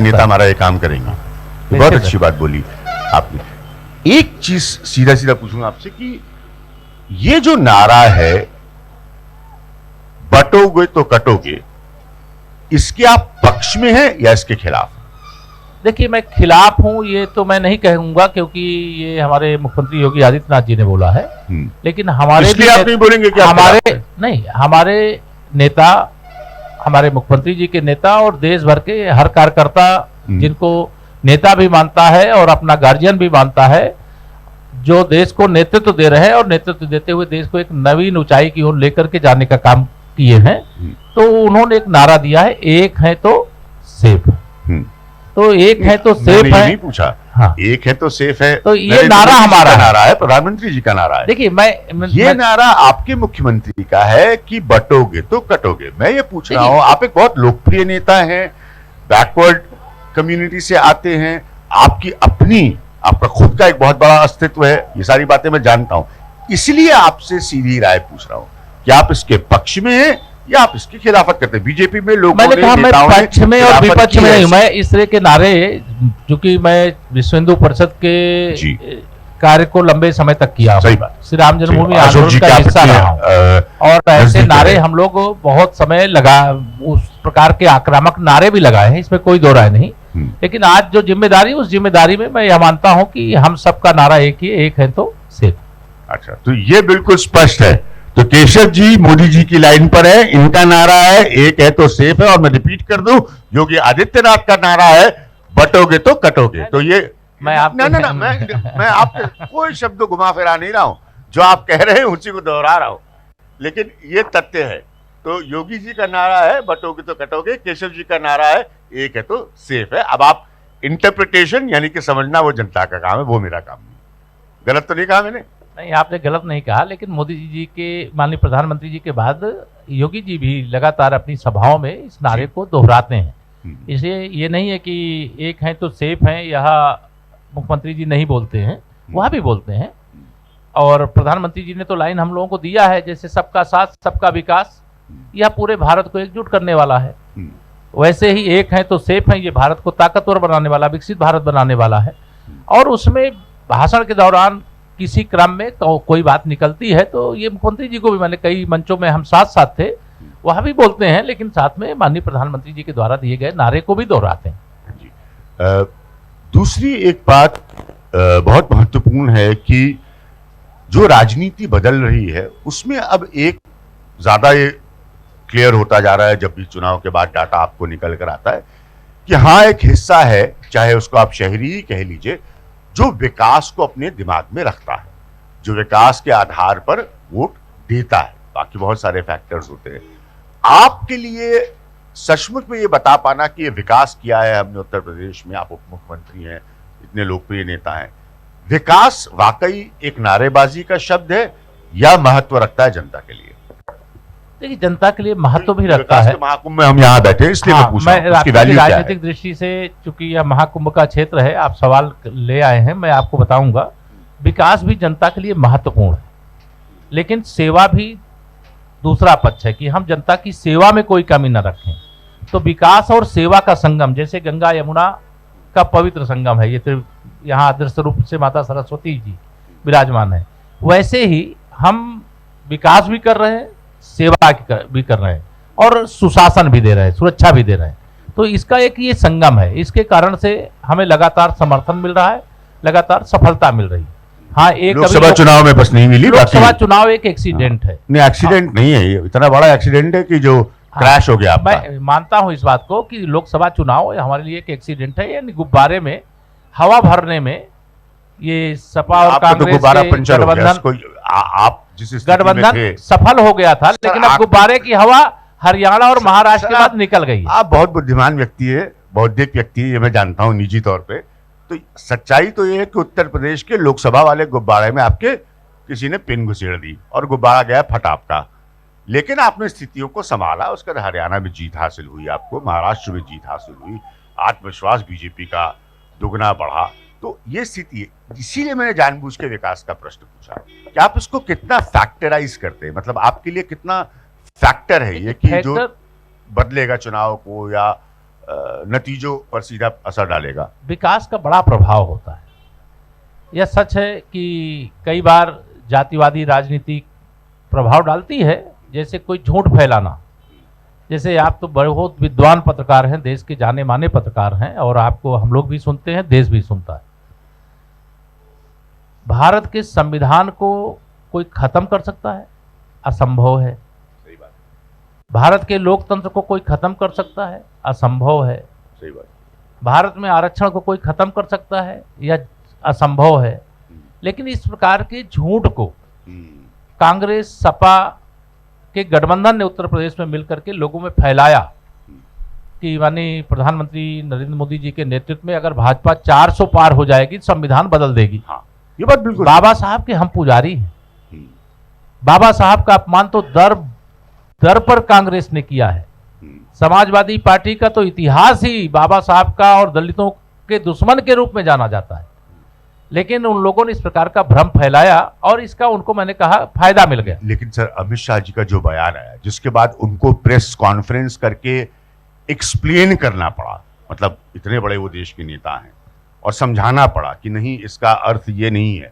नेता हमारा ये काम करेंगे। तो बहुत अच्छी बात बोली आपने। एक चीज सीधा सीधा पूछूंगा आपसे कि ये जो नारा है बटोगे तो कटोगे, इसके आप पक्ष में हैं या इसके खिलाफ? देखिए, मैं खिलाफ हूं ये तो मैं नहीं कहूंगा, क्योंकि ये हमारे मुख्यमंत्री योगी आदित्यनाथ जी ने बोला है। लेकिन हमारे इसलिए आप नहीं बोलेंगे कि हमारे नेता, हमारे मुख्यमंत्री जी के नेता और देश भर के हर कार्यकर्ता जिनको नेता भी मानता है और अपना गार्जियन भी मानता है, जो देश को नेतृत्व दे रहे हैं और नेतृत्व देते हुए देश को एक नवीन ऊंचाई की ओर लेकर के जाने का काम किए हैं, तो उन्होंने एक नारा दिया है, एक है तो सेफ। तो एक है तो सेफ है, नहीं पूछा। हाँ, एक है तो सेफ है, तो ये नारा हमारा नारा है, प्रधानमंत्री जी का नारा है। देखिए, ये नारा आपके मुख्यमंत्री का है कि बटोगे तो कटोगे। मैं ये पूछ रहा हूं, आप एक बहुत लोकप्रिय नेता हैं, बैकवर्ड कम्युनिटी से आते हैं, आपका खुद का एक बहुत बड़ा अस्तित्व है, ये सारी बातें मैं जानता हूं, इसलिए आपसे सीधी राय पूछ रहा हूं कि आप इसके पक्ष में हैं या आप इसकी खिलाफत करते हैं। बीजेपी में लोगों मैंने कहा मैं पक्ष में और विपक्ष में नहीं, मैं इस तरह के नारे, चूंकि मैं विश्व हिंदू परिषद के कार्य को लंबे समय तक किया, सही बात, श्री राम जन्मभूमि आंदोलन का हिस्सा रहा हूं, और ऐसे नारे हम लोग बहुत समय लगा, उस प्रकार के आक्रामक नारे भी लगाए हैं, इसमें कोई दो राय नहीं। लेकिन आज जो जिम्मेदारी, उस जिम्मेदारी में मैं यह मानता हूं कि हम सबका नारा एक ही, एक है तो सेफ। अच्छा, तो ये बिल्कुल स्पष्ट है। तो केशव जी मोदी जी की लाइन पर है, इनका नारा है एक है तो सेफ है, और मैं रिपीट कर दूं, योगी आदित्यनाथ का नारा है बटोगे तो कटोगे। तो ये मैं आपके कोई शब्द घुमा फिरा नहीं रहा हूं, जो आप कह रहे हैं उसी को दोहरा रहा हूं, लेकिन ये तथ्य है। तो योगी जी का नारा है बटोगे तो कटोगे, केशव जी का नारा है एक है तो सेफ है। अब आप इंटरप्रिटेशन यानी कि समझना वो जनता का काम है, वो मेरा काम नहीं। गलत तो नहीं कहा मैंने? नहीं, आपने गलत नहीं कहा, लेकिन मोदी जी के, माननीय प्रधानमंत्री जी के बाद योगी जी भी लगातार अपनी सभाओं में इस नारे को दोहराते हैं। इसलिए ये नहीं है कि एक है तो सेफ है, यह मुख्यमंत्री जी नहीं बोलते हैं, वह भी बोलते हैं। और प्रधानमंत्री जी ने तो लाइन हम लोगों को दिया है, जैसे सबका साथ सबका विकास, यह पूरे भारत को एकजुट करने वाला है, वैसे ही एक है तो सेफ है, ये भारत को ताकतवर बनाने वाला, विकसित भारत बनाने वाला है। और उसमें भाषण के दौरान किसी क्रम में तो कोई बात निकलती है, तो ये मुख्यमंत्री जी को भी, मैंने कई मंचों में हम साथ साथ थे, वह भी बोलते हैं, लेकिन साथ में माननीय प्रधानमंत्री जी के द्वारा दिए गए नारे को भी दोहराते हैं। जी। दूसरी एक बात बहुत महत्वपूर्ण है कि जो राजनीति बदल रही है उसमें अब एक ज्यादा ये क्लियर होता जा रहा है, जब भी चुनाव के बाद डाटा आपको निकल कर आता है कि हाँ, एक हिस्सा है, चाहे उसको आप शहरी ही कह लीजिए, जो विकास को अपने दिमाग में रखता है, जो विकास के आधार पर वोट देता है। बाकी बहुत सारे फैक्टर्स होते हैं। आपके लिए सचमुच में ये बता पाना कि ये विकास किया है हमने उत्तर प्रदेश में, आप उप मुख्यमंत्री हैं, इतने लोकप्रिय नेता हैं, विकास वाकई एक नारेबाजी का शब्द है या महत्व रखता है जनता के लिए? देखिए, जनता के लिए महत्व भी रखता है। महाकुंभ में हम यहाँ बैठे हैं, इसलिए मैं पूछ रहा हूं उसकी वैल्यू क्या है? राजनीतिक दृष्टि से, चूंकि यह महाकुंभ का क्षेत्र है, आप सवाल ले आए हैं, मैं आपको बताऊंगा, विकास भी जनता के लिए महत्वपूर्ण है, लेकिन सेवा भी दूसरा पक्ष है कि हम जनता की सेवा में कोई कमी न रखें। तो विकास और सेवा का संगम, जैसे गंगा यमुना का पवित्र संगम है, ये यहाँ अदृश्य रूप से माता सरस्वती जी विराजमान है, वैसे ही हम विकास भी कर रहे हैं, सेवा भी कर रहे हैं, और सुशासन भी दे रहे हैं, सुरक्षा भी दे रहे हैं। तो इसका एक ये संगम है, इसके कारण से हमें लगातार समर्थन मिल रहा है, लगातार सफलता मिल रही है। हाँ, एक लोकसभा चुनाव में बस नहीं मिली, लोकसभा चुनाव एक एक्सीडेंट है। नहीं, एक्सीडेंट नहीं है, ये इतना बड़ा एक्सीडेंट है कि जो क्रैश हो गया। मैं मानता हूं इस बात को कि लोकसभा चुनाव हमारे लिए एक एक्सीडेंट है, यानी गुब्बारे में हवा भरने में ये सपा और कांग्रेस के गठबंधन सफल हो गया था, लेकिन अब गुब्बारे की हवा हरियाणा और महाराष्ट्र के बाद निकल गई। आप बहुत बुद्धिमान व्यक्ति है, बौद्धिक व्यक्ति है, ये मैं जानता हूं निजी तौर पे। तो सच्चाई तो ये है कि उत्तर प्रदेश के लोकसभा वाले गुब्बारे में आपके किसी ने पिन घुसेड़ दी और गुब्बारा गया फट आपका, लेकिन आपने स्थितियों को संभाला। उसके बाद हरियाणा में जीत हासिल हुई, आपको महाराष्ट्र में जीत हासिल हुई, आत्मविश्वास बीजेपी का दुगना बढ़ा। तो ये स्थिति है, इसीलिए मैंने जानबूझ के विकास का प्रश्न पूछा कि आप इसको कितना फैक्टराइज करते हैं, मतलब आपके लिए कितना फैक्टर है ये कि जो बदलेगा चुनाव को या नतीजों पर सीधा असर डालेगा। विकास का बड़ा प्रभाव होता है। यह सच है कि कई बार जातिवादी राजनीति प्रभाव डालती है, जैसे कोई झूठ फैलाना। जैसे आप तो बहुत विद्वान पत्रकार हैं, देश के जाने माने पत्रकार हैं, और आपको हम लोग भी सुनते हैं, देश भी सुनता है। भारत के संविधान को कोई खत्म कर सकता है? असंभव है। सही बात। भारत के लोकतंत्र को कोई खत्म कर सकता है? असंभव है। सही बात। भारत में आरक्षण को कोई खत्म कर सकता है? यह असंभव है। लेकिन इस प्रकार के झूठ को कांग्रेस सपा के गठबंधन ने उत्तर प्रदेश में मिलकर के लोगों में फैलाया कि माननीय प्रधानमंत्री नरेंद्र मोदी जी के नेतृत्व में अगर भाजपा 400 पार हो जाएगी तो संविधान बदल देगी। हाँ, ये बात बिल्कुल। बाबा साहब के हम पुजारी हैं। बाबा साहब का अपमान तो दर दर पर कांग्रेस ने किया है। समाजवादी पार्टी का तो इतिहास ही बाबा साहब का और दलितों के दुश्मन के रूप में जाना जाता है। लेकिन उन लोगों ने इस प्रकार का भ्रम फैलाया और इसका उनको, मैंने कहा, फायदा मिल गया। लेकिन सर, अमित शाह जी का जो बयान आया, जिसके बाद उनको प्रेस कॉन्फ्रेंस करके एक्सप्लेन करना पड़ा, मतलब इतने बड़े वो देश के नेता हैं, और समझाना पड़ा कि नहीं, इसका अर्थ ये नहीं है।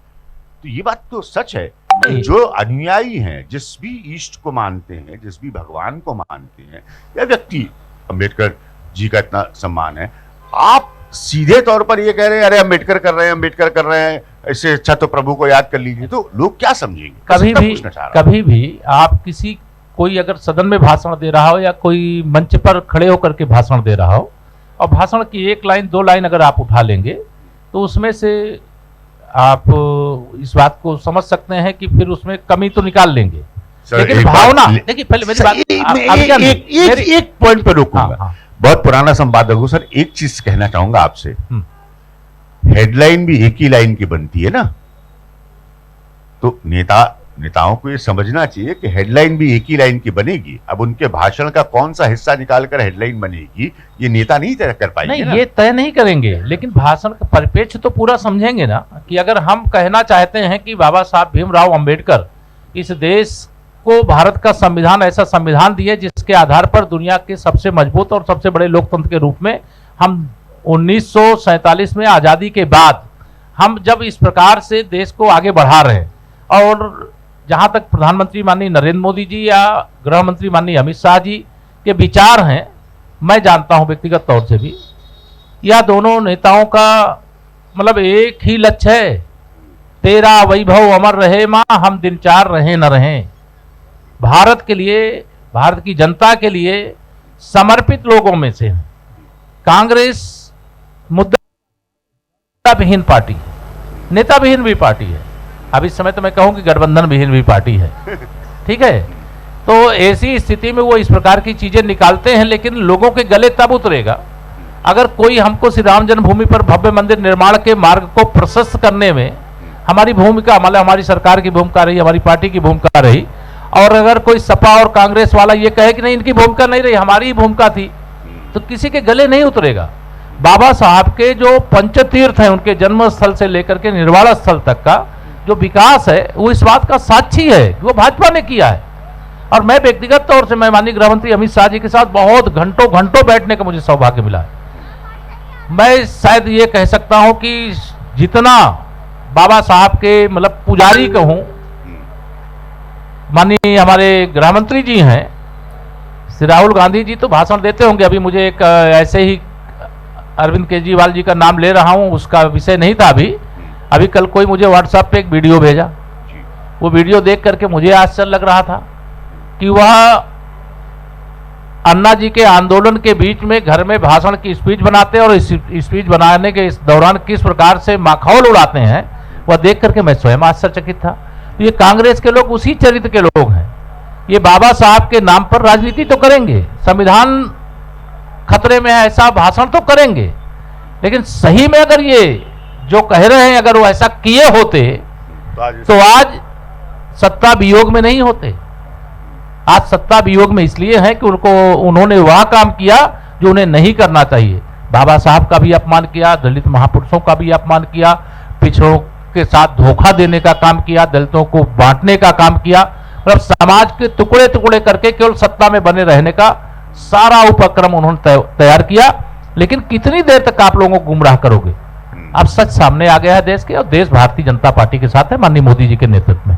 तो ये बात तो सच है कि जो अनुयायी हैं, जिस भी ईष्ट को मानते हैं, जिस भी भगवान को मानते हैं, या व्यक्ति अम्बेडकर जी का इतना सम्मान है, आप सीधे तौर पर ये कह रहे हैं अरे अम्बेडकर कर रहे हैं, अम्बेडकर कर रहे हैं, इससे अच्छा तो प्रभु को याद कर लीजिए, तो लोग क्या समझेंगे? कभी भी आप कोई अगर सदन में भाषण दे रहा हो या कोई मंच पर खड़े होकर के भाषण दे रहा हो, और भाषण की एक लाइन दो लाइन अगर आप उठा लेंगे तो उसमें से आप इस बात को समझ सकते हैं कि फिर उसमें कमी तो निकाल लेंगे। लेकिन भावना, देखिए पहले मेरी बात, एक पॉइंट पर रोकूंगा। बहुत पुराना संवादक हूं सर, एक चीज कहना चाहूंगा आपसे। हेडलाइन भी एक ही लाइन की बनती है ना, तो नेताओं को ये समझना चाहिए कि हेडलाइन भी एक ही लाइन की बनेगी। अब उनके भाषण का कौन सा हिस्सा निकालकर हेडलाइन बनेगी, ये नेता नहीं तय कर पाएंगे। नहीं, ये तय नहीं करेंगे, लेकिन भाषण का परिप्रेक्ष्य तो पूरा समझेंगे ना। कि अगर हम कहना चाहते हैं कि बाबा साहब भीमराव अंबेडकर इस देश को, भारत का संविधान ऐसा संविधान दिए जिसके आधार पर दुनिया के सबसे मजबूत और सबसे बड़े लोकतंत्र के रूप में हम 1947 में आज़ादी के बाद हम जब इस प्रकार से देश को आगे बढ़ा रहे हैं, और जहां तक प्रधानमंत्री माननीय नरेंद्र मोदी जी या गृह मंत्री माननीय अमित शाह जी के विचार हैं, मैं जानता हूं व्यक्तिगत तौर से भी, यह दोनों नेताओं का मतलब एक ही लक्ष्य है, तेरा वैभव अमर रहे मां, हम दिन चार रहें न रहें। भारत के लिए, भारत की जनता के लिए समर्पित लोगों में से कांग्रेस मुद्दा विहीन पार्टी है, नेता विहीन भी पार्टी है। अब इस समय तो मैं कहूं कि गठबंधन विहीन भी पार्टी है, ठीक है। तो ऐसी स्थिति में वो इस प्रकार की चीजें निकालते हैं, लेकिन लोगों के गले तब उतरेगा अगर कोई हमको श्री राम जन्मभूमि पर भव्य मंदिर निर्माण के मार्ग को प्रशस्त करने में हमारी भूमिका, मतलब हमारी सरकार की भूमिका रही, हमारी पार्टी की भूमिका रही, और अगर कोई सपा और कांग्रेस वाला ये कहे कि नहीं, इनकी भूमिका नहीं रही, हमारी ही भूमिका थी, तो किसी के गले नहीं उतरेगा। बाबा साहब के जो पंचतीर्थ हैं, उनके जन्म स्थल से लेकर के निर्वाण स्थल तक का जो विकास है, वो इस बात का साक्षी है कि वो भाजपा ने किया है। और मैं व्यक्तिगत तौर से, मैं माननीय गृह मंत्री अमित शाह जी के साथ बहुत घंटों घंटों बैठने का मुझे सौभाग्य मिला है। मैं शायद ये कह सकता हूं कि जितना बाबा साहब के मतलब पुजारी कहूं, माननीय हमारे गृह मंत्री जी हैं श्री राहुल गांधी जी, तो भाषण देते होंगे। अभी मुझे एक ऐसे ही अरविंद केजरीवाल जी का नाम ले रहा हूं, उसका विषय नहीं था अभी कल कोई मुझे व्हाट्सएप पे एक वीडियो भेजा, वो वीडियो देख करके मुझे आश्चर्य लग रहा था कि वह अन्ना जी के आंदोलन के बीच में घर में भाषण की स्पीच बनाते हैं, और इस स्पीच बनाने के इस दौरान किस प्रकार से माखौल उड़ाते हैं, वह देख करके मैं स्वयं आश्चर्यचकित था। तो ये कांग्रेस के लोग उसी चरित्र के लोग हैं। ये बाबा साहब के नाम पर राजनीति तो करेंगे, संविधान खतरे में है ऐसा भाषण तो करेंगे, लेकिन सही में अगर ये जो कह रहे हैं अगर वो ऐसा किए होते तो आज सत्ता वियोग में नहीं होते। आज सत्ता वियोग में इसलिए है कि उन्होंने वह काम किया जो उन्हें नहीं करना चाहिए। बाबा साहब का भी अपमान किया, दलित महापुरुषों का भी अपमान किया, पिछड़ों के साथ धोखा देने का काम किया, दलितों को बांटने का काम किया, मतलब समाज के टुकड़े टुकड़े करके केवल सत्ता में बने रहने का सारा उपक्रम उन्होंने तैयार किया, लेकिन कितनी देर तक आप लोगों को गुमराह करोगे? अब सच सामने आ गया है देश के, और देश भारतीय जनता पार्टी के साथ है, माननीय मोदी जी के नेतृत्व में।